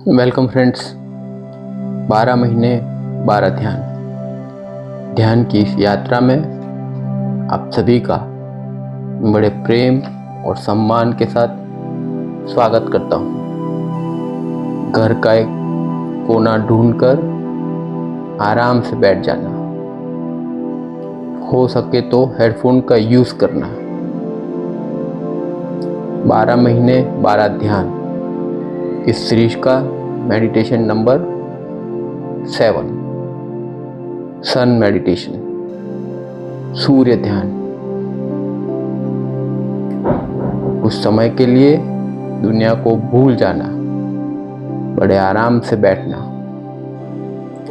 Welcome friends. 12 महीने 12 ध्यान ध्यान की इस यात्रा में आप सभी का बड़े प्रेम और सम्मान के साथ स्वागत करता हूँ। घर का एक कोना ढूंढकर आराम से बैठ जाना, हो सके तो हेडफोन का यूज करना। 12 महीने 12 ध्यान इस सीरीज का मेडिटेशन नंबर 7, सन मेडिटेशन, सूर्य ध्यान। कुछ समय के लिए दुनिया को भूल जाना, बड़े आराम से बैठना।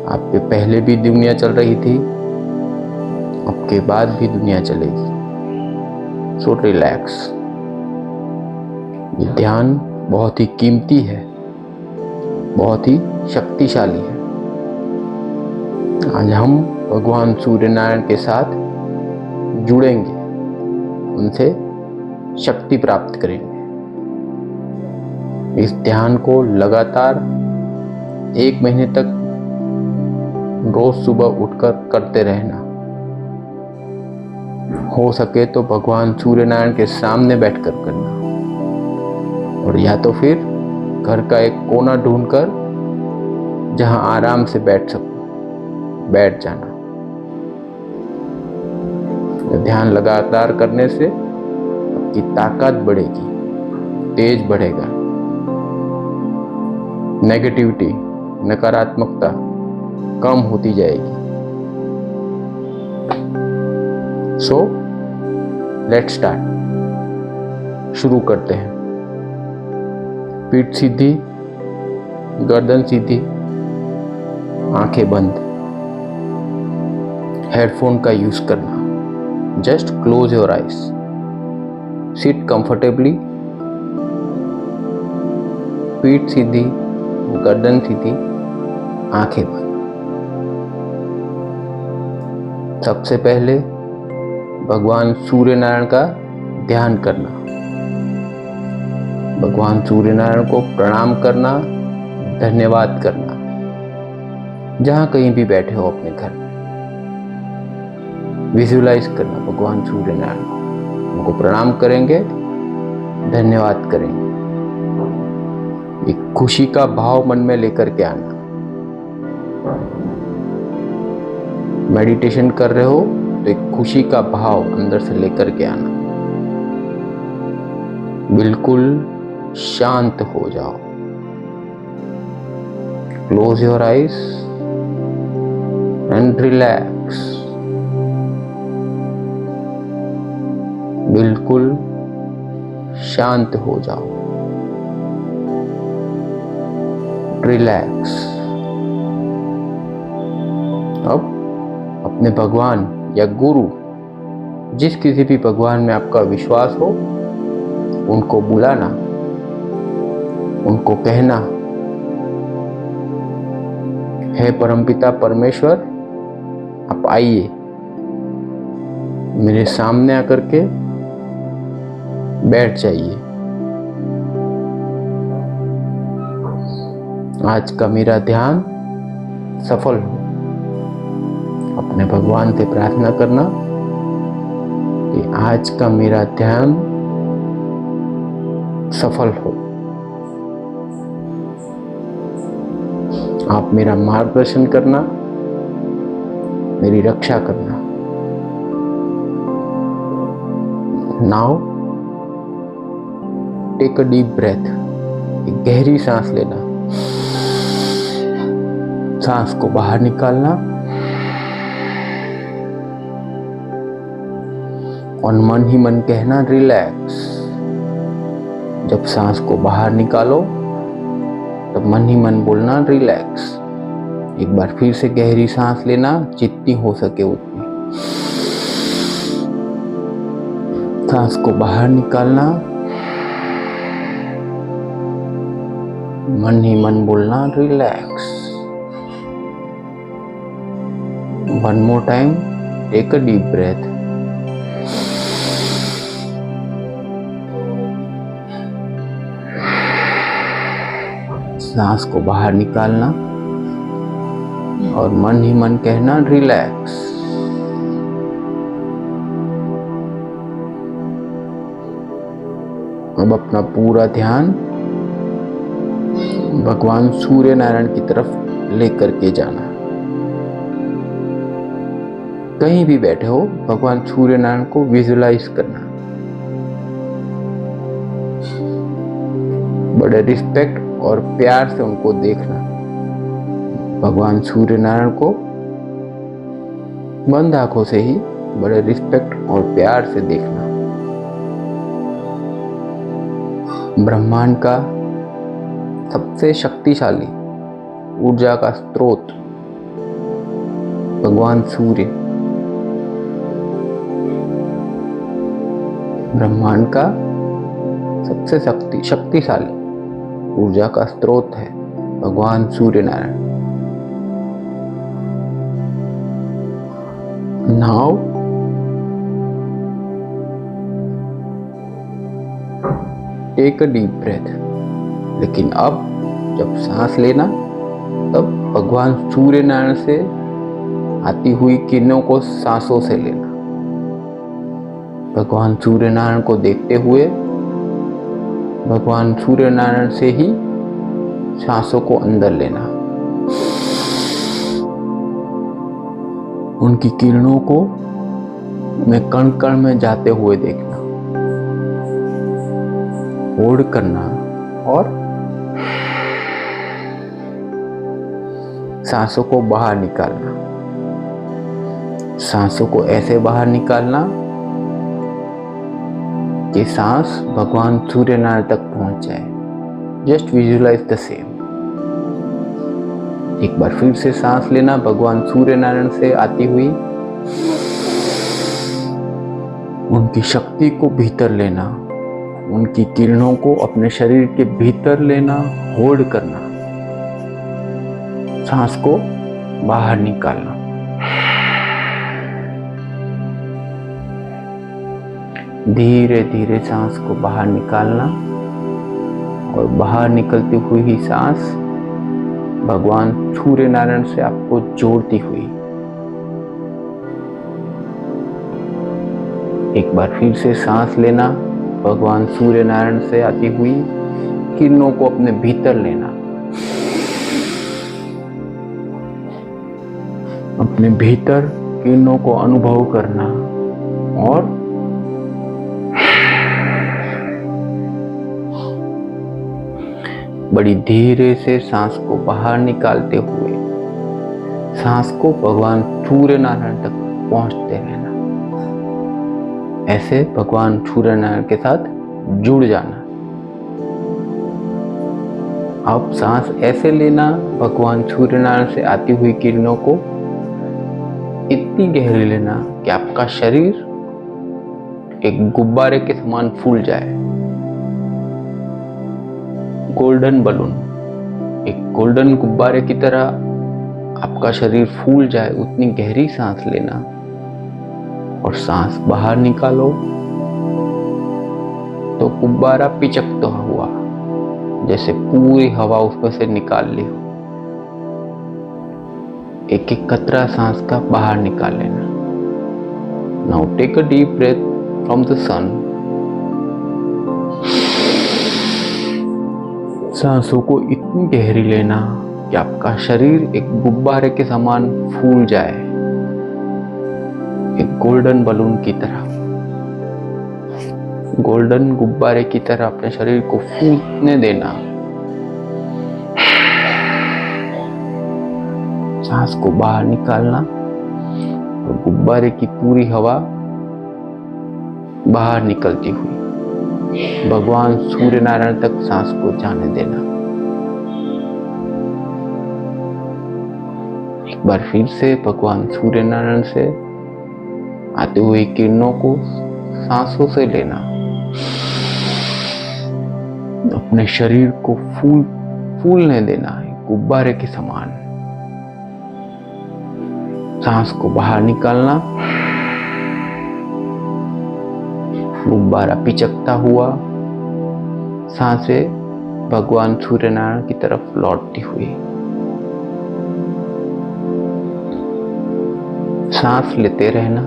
आपके पहले भी दुनिया चल रही थी, आपके बाद भी दुनिया चलेगी। So relax. ये ध्यान बहुत ही कीमती है, बहुत ही शक्तिशाली है। आज हम भगवान सूर्य नारायण के साथ जुड़ेंगे, उनसे शक्ति प्राप्त करेंगे। इस ध्यान को लगातार 1 महीने तक रोज सुबह उठकर करते रहना। हो सके तो भगवान सूर्य नारायण के सामने बैठकर करना, और या तो फिर घर का एक कोना ढूंढकर जहां आराम से बैठ बैठ जाना। ध्यान लगातार करने से आपकी ताकत बढ़ेगी, तेज बढ़ेगा, नेगेटिविटी, नकारात्मकता कम होती जाएगी। So let's start. शुरू करते हैं। पीठ सीधी, गर्दन सीधी, आंखें बंद। हेडफोन का यूज करना। Just close your eyes. Seat comfortably. पीठ सीधी, गर्दन सीधी, आंखें बंद। सबसे पहले भगवान सूर्य नारायण का ध्यान करना। भगवान सूर्य नारायण को प्रणाम करना, धन्यवाद करना। जहां कहीं भी बैठे हो अपने घर में, विजुअलाइज करना भगवान सूर्य नारायण को। उनको प्रणाम करेंगे, धन्यवाद करेंगे। एक खुशी का भाव मन में लेकर के आना। मेडिटेशन कर रहे हो तो एक खुशी का भाव अंदर से लेकर के आना। बिल्कुल शांत हो जाओ। Close your eyes and relax. बिल्कुल शांत हो जाओ, रिलैक्स। अब अपने भगवान या गुरु, जिस किसी भी भगवान में आपका विश्वास हो, उनको बुलाना, उनको कहना, हे परमपिता परमेश्वर, आप आइए, मेरे सामने आकर के बैठ जाइए। आज का मेरा ध्यान सफल हो। अपने भगवान से प्रार्थना करना कि आज का मेरा ध्यान सफल हो। आप मेरा मार्गदर्शन करना, मेरी रक्षा करना। Now take a deep breath. एक गहरी सांस लेना, सांस को बाहर निकालना और मन ही मन कहना रिलैक्स। जब सांस को बाहर निकालो तब मन ही मन बोलना रिलैक्स। एक बार फिर से गहरी सांस लेना, जितनी हो सके उतनी। सांस को बाहर निकालना, मन ही मन बोलना relax. One more time, take a deep breath. सांस को बाहर निकालना और मन ही मन कहना रिलैक्स। अब अपना पूरा ध्यान भगवान सूर्य नारायण की तरफ लेकर के जाना। कहीं भी बैठे हो, भगवान सूर्य नारायण को विजुलाइज करना। बड़े रिस्पेक्ट और प्यार से उनको देखना। भगवान सूर्य नारायण को बंद आंखों से ही बड़े रिस्पेक्ट और प्यार से देखना। ब्रह्मांड का सबसे शक्तिशाली ऊर्जा का स्रोत भगवान सूर्य ब्रह्मांड का सबसे शक्तिशाली ऊर्जा का स्रोत है भगवान Surya Narayan. Now take a deep breath. लेकिन अब जब सांस लेना, तब भगवान सूर्य नारायण से आती हुई किरणों को सांसों से लेना। भगवान सूर्य नारायण को देखते हुए भगवान सूर्य नारायण से ही सांसों को अंदर लेना। उनकी किरणों को मैं कण कण में जाते हुए देखना, होल्ड करना और सांसों को बाहर निकालना। सांसों को ऐसे बाहर निकालना कि सांस भगवान सूर्य नारायण तक पहुंच जाए। Just visualise the same. एक बार फिर से सांस लेना भगवान सूर्य नारायण से आती हुई, उनकी शक्ति को भीतर लेना, उनकी किरणों को अपने शरीर के भीतर लेना, होल्ड करना, सांस को बाहर निकालना। धीरे धीरे सांस को बाहर निकालना और बाहर निकलती हुई ही सांस भगवान सूर्य नारायण से आपको जोड़ती हुई। एक बार फिर से सांस लेना भगवान सूर्य नारायण से आती हुई किरणों को अपने भीतर लेना, अपने भीतर किरणों को अनुभव करना और बड़ी धीरे से सांस को बाहर निकालते हुए सांस को भगवान सूर्य नारायण तक पहुंचते रहना। ऐसे भगवान सूर्य नारायण के साथ जुड़ जाना। अब सांस ऐसे लेना भगवान सूर्य नारायण से आती हुई किरणों को इतनी गहरी लेना कि आपका शरीर एक गुब्बारे के समान फूल जाए। गोल्डन बलून, एक गोल्डन गुब्बारे की तरह आपका शरीर फूल जाए, उतनी गहरी सांस लेना और सांस बाहर निकालो तो गुब्बारा पिचकता हुआ जैसे पूरी हवा उसमें से निकाल ली हो। एक एक कतरा सांस का बाहर निकाल लेना। Now take a deep breath from the sun. सांसों को इतनी गहरी लेना कि आपका शरीर एक गुब्बारे के समान फूल जाए, एक गोल्डन बलून की तरह, गोल्डन गुब्बारे की तरह अपने शरीर को फूलने देना। सांस को बाहर निकालना और गुब्बारे की पूरी हवा बाहर निकलती हुई भगवान सूर्य नारायण तक सांस को जाने देना। एक बार फिर से भगवान सूर्य नारायण से आती हुई किरणों को सांसों से लेना, अपने शरीर को फूलने देना है गुब्बारे के समान। सांस को बाहर निकालना, गुब्बारा पिचकता हुआ सांसें भगवान सूर्य नारायण की तरफ लौटती हुई। सांस लेते रहना,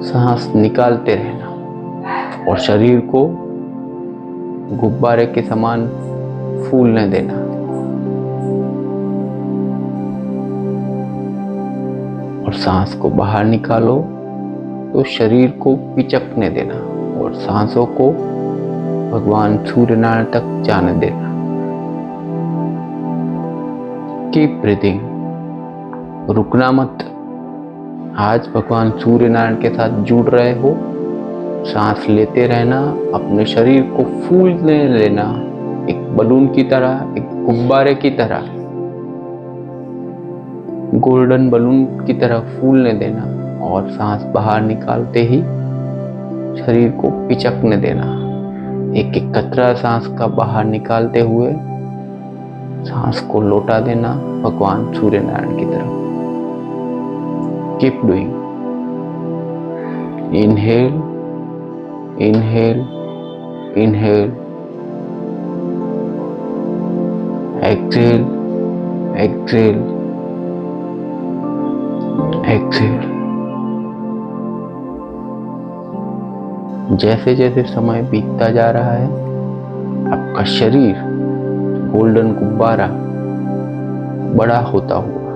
सांस निकालते रहना और शरीर को गुब्बारे के समान फूलने देना। और सांस को बाहर निकालो तो शरीर को पिचकने देना और सांसों को भगवान सूर्य नारायण तक जाने देना। कीप ब्रीदिंग, रुकना मत। आज भगवान सूर्य नारायण के साथ जुड़ रहे हो। सांस लेते रहना, अपने शरीर को फूलने लेना, एक बलून की तरह, एक गुब्बारे की तरह, गोल्डन बलून की तरह फूलने देना और सांस बाहर निकालते ही शरीर को पिचकने देना। एक एक कतरा सांस का बाहर निकालते हुए सांस को लौटा देना भगवान सूर्य नारायण की तरफ। Keep doing. Inhale, inhale, inhale, exhale, exhale, exhale. जैसे जैसे समय बीतता जा रहा है, आपका शरीर गोल्डन गुब्बारा बड़ा होता हुआ,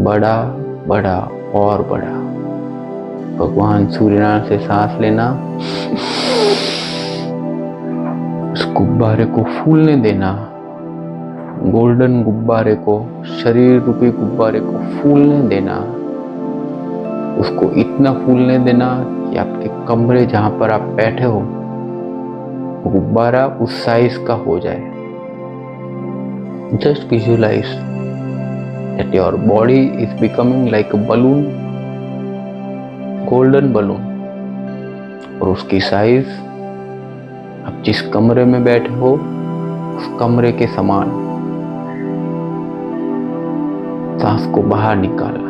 बड़ा बड़ा और बड़ा। भगवान सूर्यनारायण से सांस लेना, उस गुब्बारे को फूलने देना, गोल्डन गुब्बारे को, शरीर रूपी गुब्बारे को फूलने देना। उसको इतना फूलने देना कि आपके कमरे जहां पर आप बैठे हो वो गुब्बारा उस साइज का हो जाए। Just visualise that your body is becoming like a balloon, golden balloon, और उसकी साइज आप जिस कमरे में बैठे हो उस कमरे के समान। सांस को बाहर निकालना,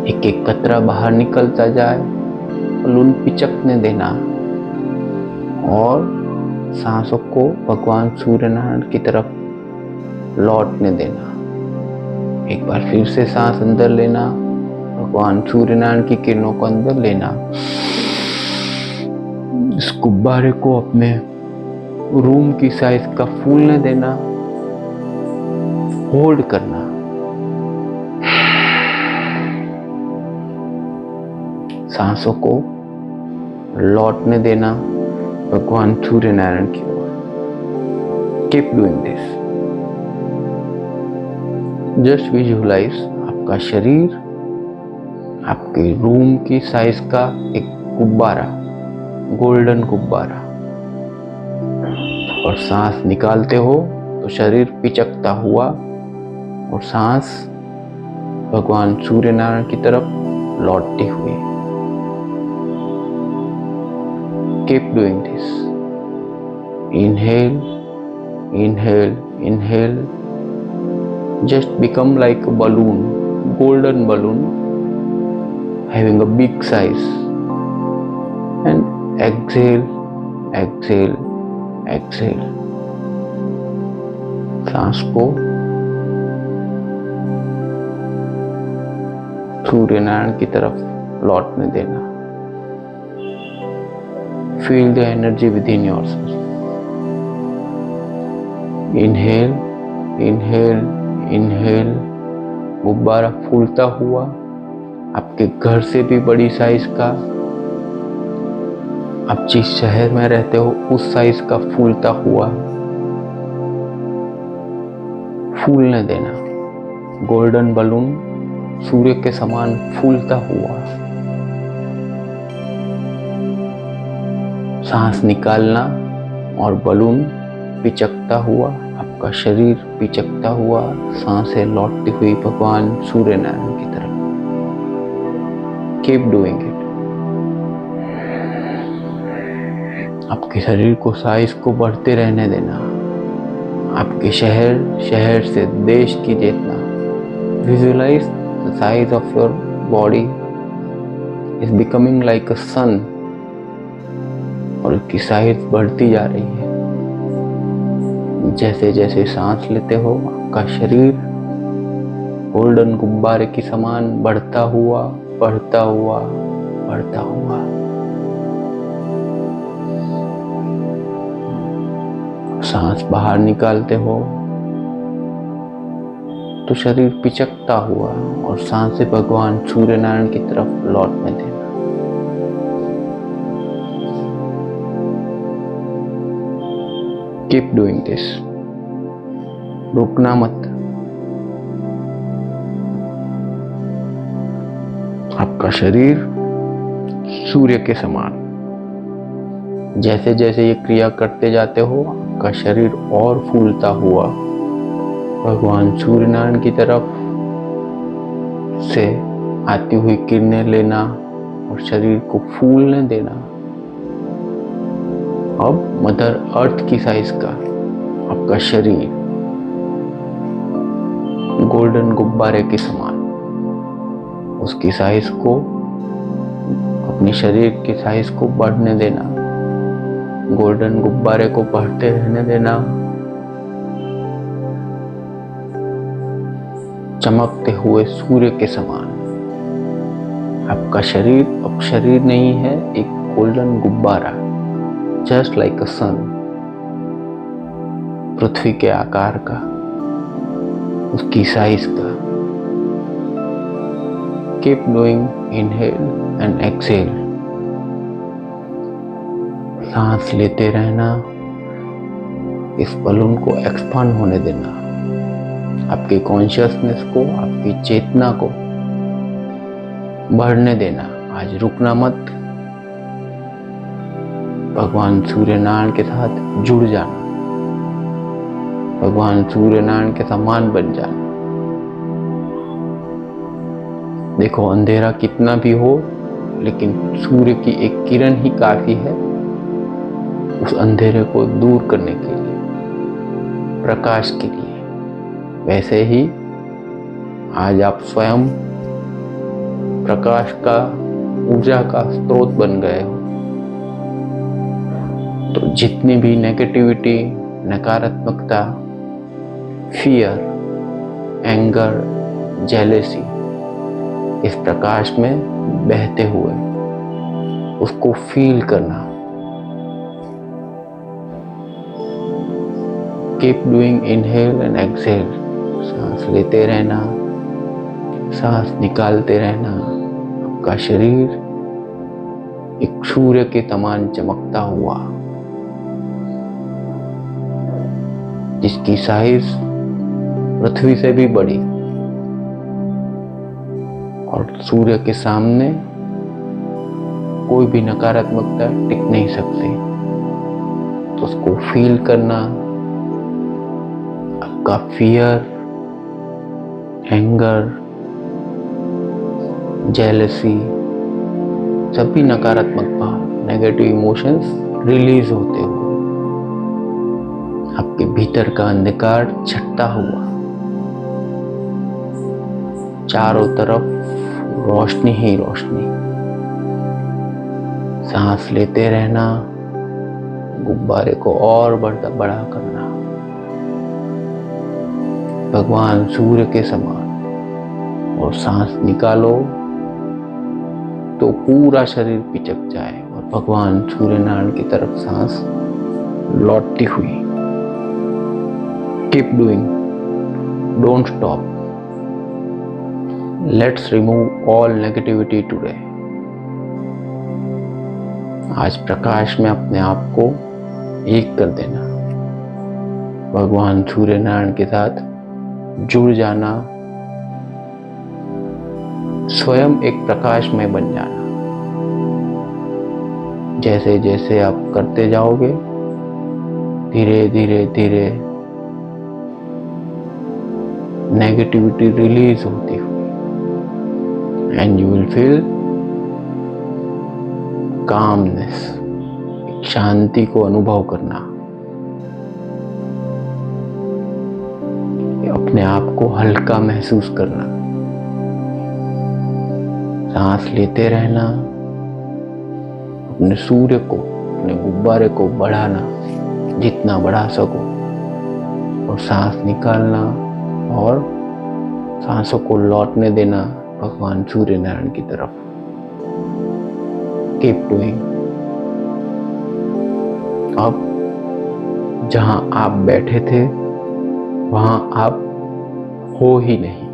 एक एक कतरा बाहर निकलता जाए, बलून पिचकने देना और सांसों को भगवान सूर्य नारायण की तरफ लौटने देना। एक बार फिर से सांस अंदर लेना, भगवान सूर्य नारायण की किरणों को अंदर लेना। इस गुब्बारे को अपने रूम की साइज का फूलने देना, होल्ड करना। सांसों को लौटने देना भगवान सूर्य नारायण की ओर। Keep doing this. Just visualize आपका शरीर आपके रूम की साइज का एक गुब्बारा, गोल्डन गुब्बारा, और सांस निकालते हो तो शरीर पिचकता हुआ और सांस भगवान सूर्य नारायण की तरफ लौटती हुई। Keep doing this. Inhale, inhale, inhale. Just become like a balloon, golden balloon, having a big size. And exhale, exhale, exhale. सांस को सूर्य नारायण की तरफ लौटने देना। Feel the energy within yourself. Inhale, inhale, inhale. गुब्बारा फूलता हुआ, आपके घर से भी बड़ी साइज का, आप जिस शहर में रहते हो उस साइज का फूलता हुआ, फूलने देना। गोल्डन बलून सूर्य के समान फूलता हुआ। सांस निकालना और बलून पिचकता हुआ, आपका शरीर पिचकता हुआ, सांसें लौटती हुई भगवान सूर्य नारायण की तरफ। Keep doing it. आपके शरीर को साइज को बढ़ते रहने देना। आपके शहर से देश की चेतना। Visualize the size of your body is becoming like a sun, और इसकी साइज बढ़ती जा रही है। जैसे जैसे सांस लेते हो आपका शरीर गोल्डन गुब्बारे की समान बढ़ता हुआ बढ़ता हुआ बढ़ता हुआ। सांस बाहर निकालते हो तो शरीर पिचकता हुआ और सांसें भगवान सूर्य नारायण की तरफ लौटने देना। कीप डूइंग दिस, रुकना मत। आपका शरीर सूर्य के समान, जैसे जैसे ये क्रिया करते जाते हो आपका शरीर और फूलता हुआ भगवान सूर्य नारायण की तरफ से आती हुई किरणें लेना और शरीर को फूलने देना। अब मदर अर्थ की साइज का आपका शरीर गोल्डन गुब्बारे के समान, उसकी साइज को, अपने शरीर की साइज को बढ़ने देना, गोल्डन गुब्बारे को बढ़ते रहने देना, चमकते हुए सूर्य के समान। आपका शरीर अब शरीर नहीं है, एक गोल्डन गुब्बारा, जस्ट लाइक अ सन, पृथ्वी के आकार का, उसकी साइज का। Keep doing inhale and exhale, सांस लेते रहना, इस बलून को एक्सपांड होने देना, आपकी कॉन्शियसनेस को, आपकी चेतना को बढ़ने देना। आज रुकना मत, भगवान सूर्य नारायण के साथ जुड़ जाना, भगवान सूर्य नारायण के समान बन जाना। देखो अंधेरा कितना भी हो, लेकिन सूर्य की एक किरण ही काफी है उस अंधेरे को दूर करने के लिए, प्रकाश के लिए। वैसे ही आज आप स्वयं प्रकाश का, ऊर्जा का स्रोत बन गए हो। तो जितनी भी नेगेटिविटी, नकारात्मकता, फियर, एंगर, जेलेसी इस प्रकाश में बहते हुए उसको फील करना। Keep doing inhale and exhale, सांस लेते रहना, सांस निकालते रहना। आपका शरीर एक सूर्य के समान चमकता हुआ, जिसकी साइज पृथ्वी से भी बड़ी, और सूर्य के सामने कोई भी नकारात्मकता टिक नहीं सकती। तो उसको फील करना, आपका फियर, एंगर, जेलसी, सभी नकारात्मक भाव, नेगेटिव इमोशंस रिलीज होते हुए आपके भीतर का अंधकार छटता हुआ, चारों तरफ रोशनी ही रोशनी। सांस लेते रहना, गुब्बारे को और बड़ा करना, भगवान सूर्य के समान। और सांस निकालो तो पूरा शरीर पिचक जाए और भगवान सूर्य नारायण की तरफ सांस लौटती हुई। Keep doing, don't stop. Let's remove all negativity today. आज प्रकाश में अपने आप को एक कर देना, भगवान सूर्य नारायण के साथ जुड़ जाना, स्वयं एक प्रकाश में बन जाना। जैसे जैसे आप करते जाओगे धीरे धीरे धीरे नेगेटिविटी रिलीज होती हुई, and you will feel calmness, शांति को अनुभव करना, अपने आप को हल्का महसूस करना। सांस लेते रहना, अपने सूर्य को, अपने गुब्बारे को बढ़ाना जितना बढ़ा सको, और सांस निकालना और सांसों को लौटने देना भगवान सूर्य नारायण की तरफ। Keep doing. अब जहां आप बैठे थे वहां आप हो ही नहीं।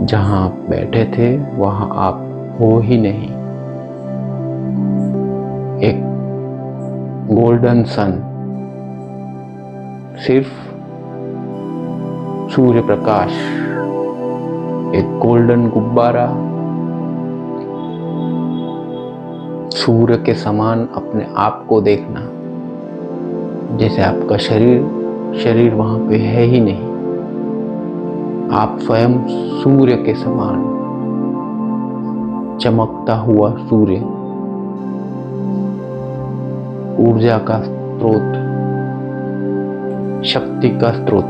जहां आप बैठे थे वहां आप हो ही नहीं। एक गोल्डन सन, सिर्फ सूर्य प्रकाश, एक गोल्डन गुब्बारा, सूर्य के समान अपने आप को देखना, जैसे आपका शरीर वहां पे है ही नहीं। आप स्वयं सूर्य के समान, चमकता हुआ सूर्य, ऊर्जा का स्रोत, शक्ति का स्रोत,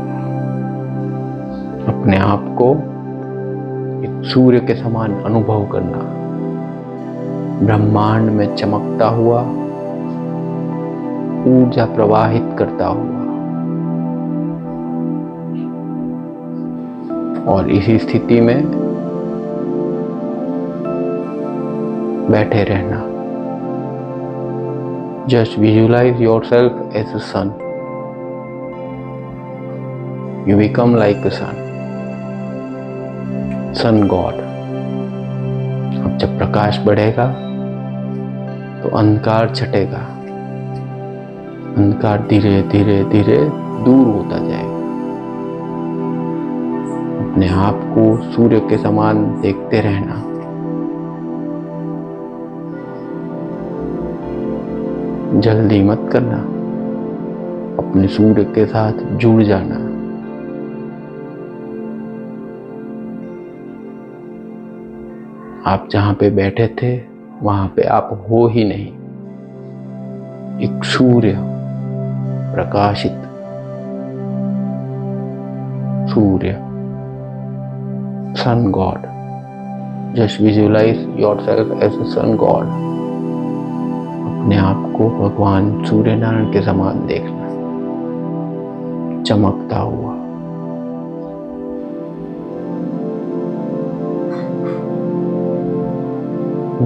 अपने आप को एक सूर्य के समान अनुभव करना, ब्रह्मांड में चमकता हुआ, ऊर्जा प्रवाहित करता हुआ। और इसी स्थिति में बैठे रहना। Just visualize yourself as a sun. You become like a sun. Sun God. अब जब प्रकाश बढ़ेगा तो अंधकार छटेगा। अंधकार धीरे धीरे धीरे दूर होता जाएगा। अपने आप को सूर्य के समान देखते रहना। जल्दी मत करना, अपने सूर्य के साथ जुड़ जाना। आप जहां पे बैठे थे वहां पे आप हो ही नहीं। एक सूर्य, प्रकाशित सूर्य, sun god. Just visualize yourself as a sun god. अपने आप को भगवान सूर्य नारायण के समान देखना, चमकता हुआ।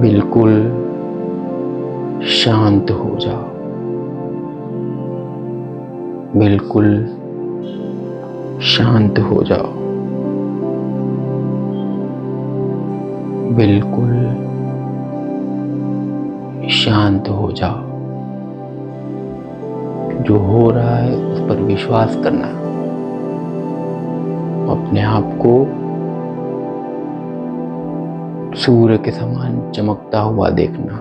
बिल्कुल शांत हो जाओ। बिल्कुल शांत हो जाओ। बिल्कुल शांत हो जाओ। जो हो रहा है उस पर विश्वास करना। अपने आप को सूर्य के समान चमकता हुआ देखना।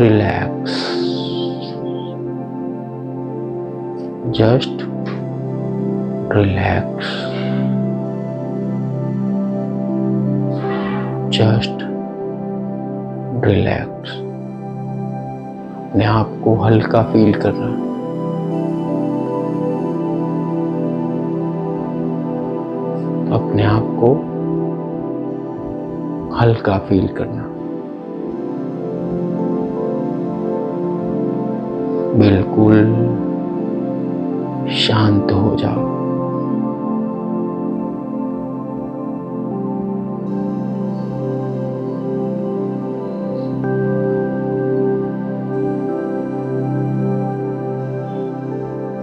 Relax. Just relax. Just relax. अपने आप को हल्का फील करना। अपने आप को हल्का फील करना। बिल्कुल शांत हो जाओ।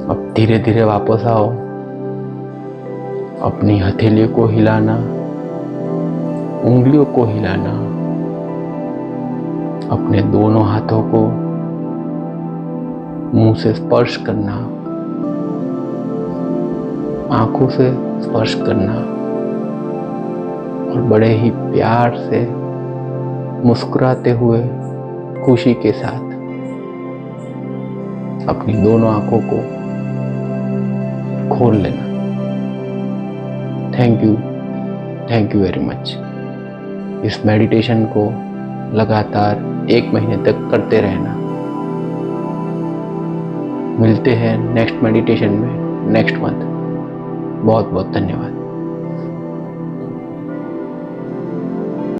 अब धीरे धीरे वापस आओ। अपनी हथेली को हिलाना, उंगलियों को हिलाना, अपने दोनों हाथों को मुंह से स्पर्श करना, आंखों से स्पर्श करना और बड़े ही प्यार से मुस्कुराते हुए खुशी के साथ अपनी दोनों आंखों को खोल लेना। Thank you very much. इस मेडिटेशन को लगातार 1 महीने तक करते रहना। मिलते हैं नेक्स्ट मेडिटेशन में नेक्स्ट मंथ। बहुत बहुत धन्यवाद।